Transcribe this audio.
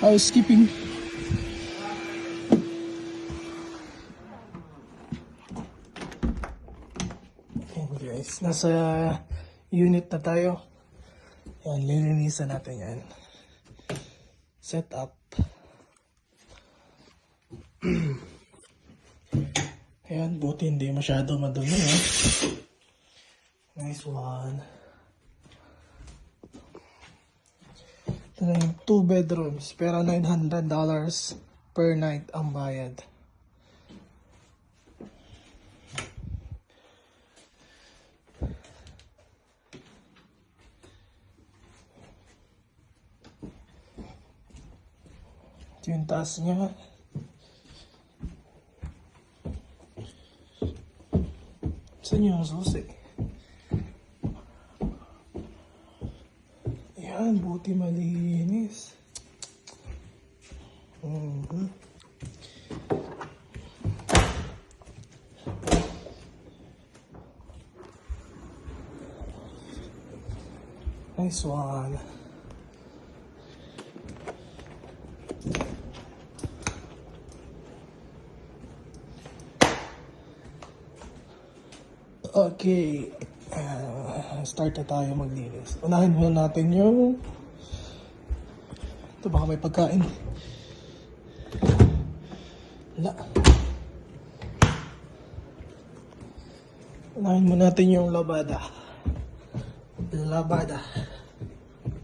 housekeeping. Ayan guys, nasa unit na tayo. Yan, lilinisan natin yan. Set up. Ayan, buti hindi masyado madumi. Nice one. Ito na yung 2 bedrooms, pero $900 per night ang bayad. Ito yung taas niya. Saan yung susi? Ayan, buti malinis. Nice one. Okay, start na tayo maglinis. Unahin muna natin yung... Ito baka may pagkain. Wala. Unahin muna natin yung labada. Labada.